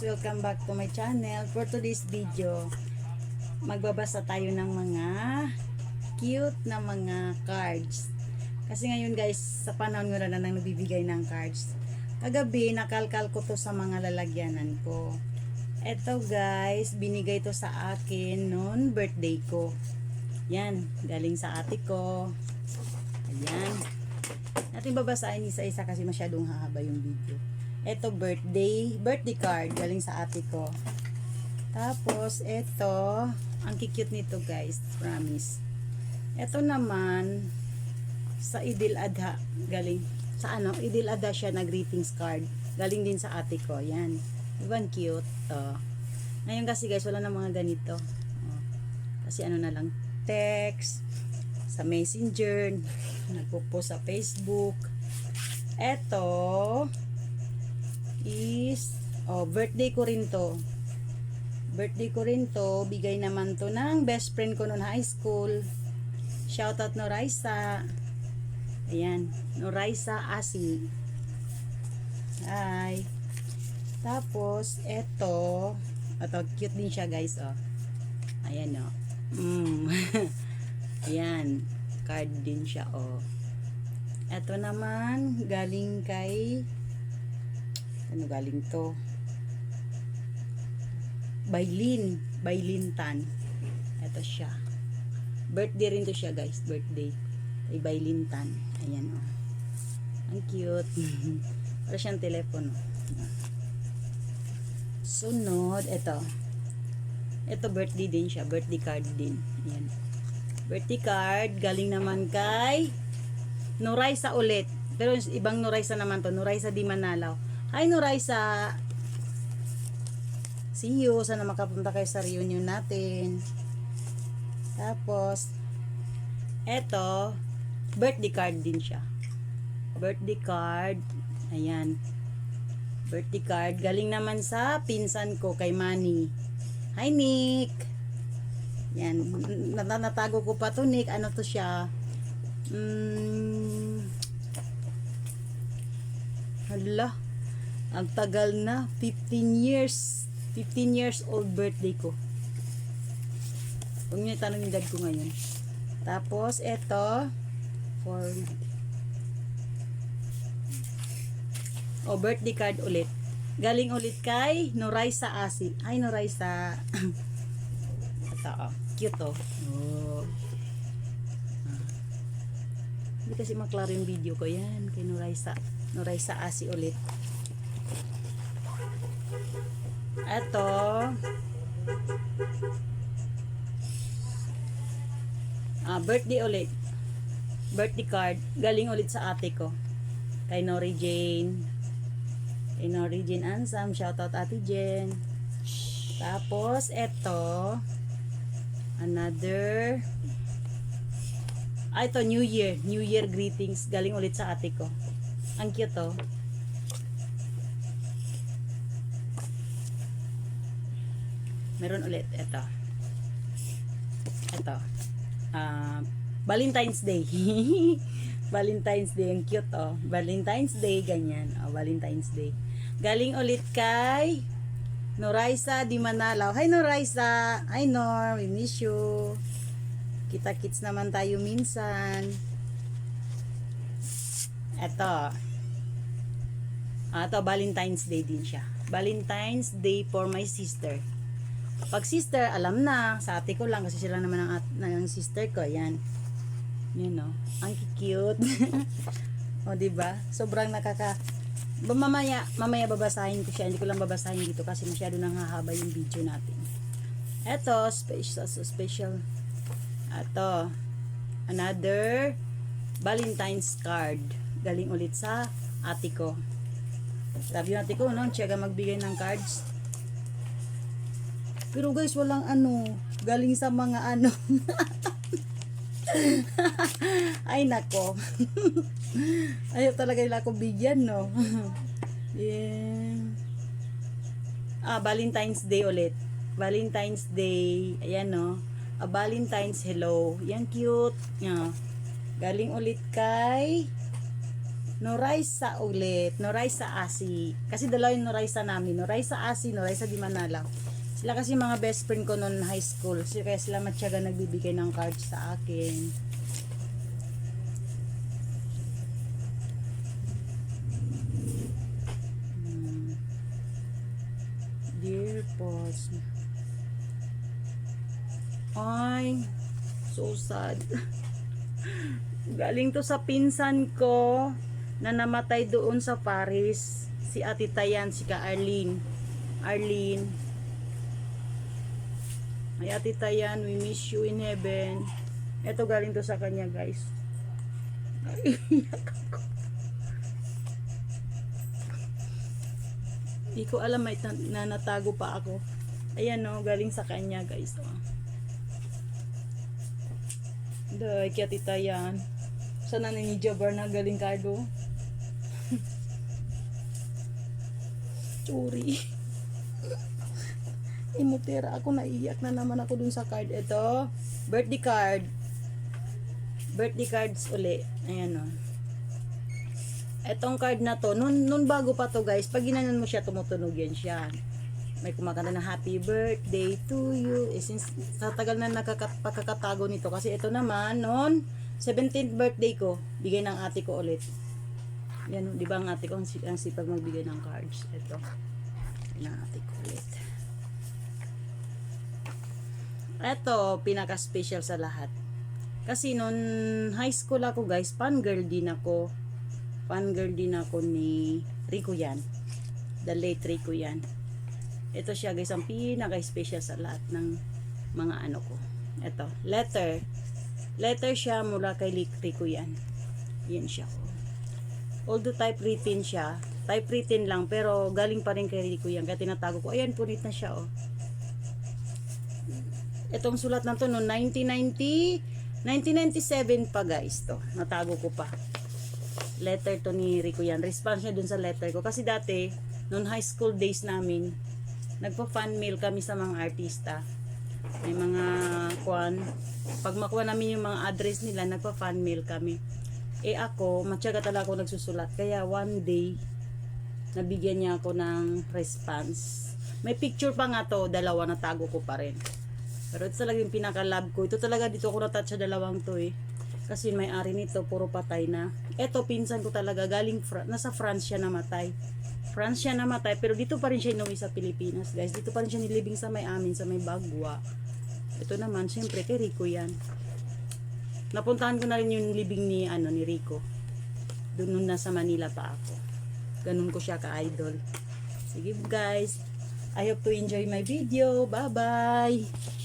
guys, welcome back to my channel. For today's video, magbabasa tayo ng mga cute na mga cards. Kasi ngayon guys, sa panahon nga na nang nagbibigay ng cards. Kagabi, nakalkal ko to sa mga lalagyanan ko. Eto guys, binigay to sa akin noon birthday ko. Yan, galing sa ate ko. Ayan. Natin babasahin isa-isa kasi masyadong hahaba yung video. Ito birthday card galing sa ate ko. Tapos ito, ang cute nito guys, promise. Ito naman sa Idil Adha, galing sa Idil Adha siya na greetings card. Galing din sa ate ko. Yan. Ibang cute. Ngayon kasi guys, wala na mga ganito. Kasi na lang, text sa Messenger, nagpo-post sa Facebook. Ito is birthday ko rin to. Bigay naman to ng best friend ko noon high school. Shoutout Noraisa. Ayan, Noraisa Asi. Hi. Tapos ito cute din siya guys, Ayan, Ayan, card din siya, Ito naman galing kay galing to? Bailin Tan. Ito siya. Birthday rin to siya guys, birthday. Kay Bailin Tan. Ayan, Ang cute. Para siyang telepono. Sunod, ito. Ito birthday din siya, birthday card din. Ayan. Birthday card, galing naman kay Noraisa ulit. Pero ibang Noraisa naman to, Noraisa Di Manalaw. Hi Noraisa! See you, sana makapunta kayo sa reunion natin. Tapos, eto, birthday card din siya. Birthday card, ayan. Birthday card, galing naman sa pinsan ko, kay Manny. Hi Nick! Yan, natago ko pa to Nick. Ano to siya? Hala, ang tagal na. 15 years old birthday ko. Huwag niyo itanong yung dad ko ngayon. Tapos, eto. Birthday card ulit. Galing ulit kay Noraisa Asi. Ay, Noraisa. Ito, cute, Hindi kasi maklaro yung video ko. Yan, kay Noraisa Asi ulit. Ito, birthday ulit. Birthday card. Galing ulit sa ate ko. Kay Nori Jane. Ansam. Shoutout ate Jen. Tapos, ito, another, ito, New Year greetings. Galing ulit sa ate ko. Ang cute, Meron ulit, ito, Valentine's Day. Valentine's Day, ang cute, Valentine's Day, ganyan, Valentine's Day. Galing ulit kay Noraisa Di Manalaw. Hi Noraisa. Hi Nor, we miss you. Kita-kits naman tayo minsan. Ito, Valentine's Day din siya. Valentine's Day for my sister. Pag sister, alam na, sa ate ko lang kasi sila naman ang sister ko. Yan. Yan, ang cute. Diba? Sobrang mamaya babasahin ko siya. Hindi ko lang babasahin dito kasi masyado nang hahaba yung video natin. Ito, special. Ito, another Valentine's card. Galing ulit sa ate ko. Sabi yung ate ko, tiyaga magbigay ng cards. Pero guys, walang galing sa mga ay nako. Ayaw talaga nila ako bigyan, Yeah. Valentine's Day ulit. Valentine's Day. Ayan, A Valentine's hello. Yan, cute. Galing ulit kay No Raisa ulit. No Raisa Asi. Kasi dalawa yung No Raisa namin. No Raisa Asi, No Raisa di Manala. Sila kasi mga best friend ko noon high school. Kaya sila matyaga nagbibigay ng cards sa akin. Dear Boss. Ay, so sad. Galing to sa pinsan ko na namatay doon sa Paris. Si Ate Tayan, si Ka Arlene. Arlene. Ay Ate Tayan, we miss you in heaven. Ito galing to sa kanya, guys. Ay, iyak ako. Hindi ko alam, may natago pa ako. Ayan no, galing sa kanya, guys. Oh. Day, kaya tita yan. Sana ni Jabar na galing kado. Churi. Imutera ako, naiyak na naman ako dun sa card. Ito, birthday card. Birthday cards uli. Ayan o. Etong card na to, nun bago pa to guys, pag ginanon mo siya, tumutunog yan siya. May kumakanta na happy birthday to you. Since sa tagal na pagkakatago nito, kasi ito naman, noon 17th birthday ko, bigay ng ate ko ulit. Yan, di ba ang ate ko, ang sipag magbigay ng cards. Ito, ng ate ko ulit. Ito, pinaka-special sa lahat. Kasi noon high school ako guys, fangirl din ako. Fangirl din ako ni Rico yan. The late Rico yan. Ito siya guys, ang pinaka-special sa lahat ng mga ano ko. Ito, letter. Letter siya mula kay Rico yan. Yan siya. Although typewritten siya, typewritten lang, pero galing pa rin kay Rico yan. Kaya tinatago ko, ayan, punit na siya oh. Itong sulat na to noong 1997 pa guys to. Natago ko pa. Letter to ni Rico yan. Response niya dun sa letter ko. Kasi dati, noong high school days namin, nagpa-fan mail kami sa mga artista. May mga pag makuha namin yung mga address nila, nagpa-fan mail kami. Eh ako, matyaga talaga ako nagsusulat. Kaya one day, nabigyan niya ako ng response. May picture pa nga to, dalawa, natago ko pa rin. Pero ito talaga yung pinaka-love ko. Ito talaga dito ako natouch sa dalawang to eh. Kasi may ari nito, puro patay na. Ito, pinsan ko talaga, galing, nasa France siya namatay. France siya namatay, pero dito pa rin siya inuwi sa Pilipinas, guys. Dito pa rin siya nilibing sa may amin, sa may Bagwa. Ito naman, syempre, kay Rico yan. Napuntahan ko na rin yung libing ni, ni Rico. Doon nung nasa Manila pa ako. Ganun ko siya ka-idol. Sige, guys. I hope to enjoy my video. Bye-bye!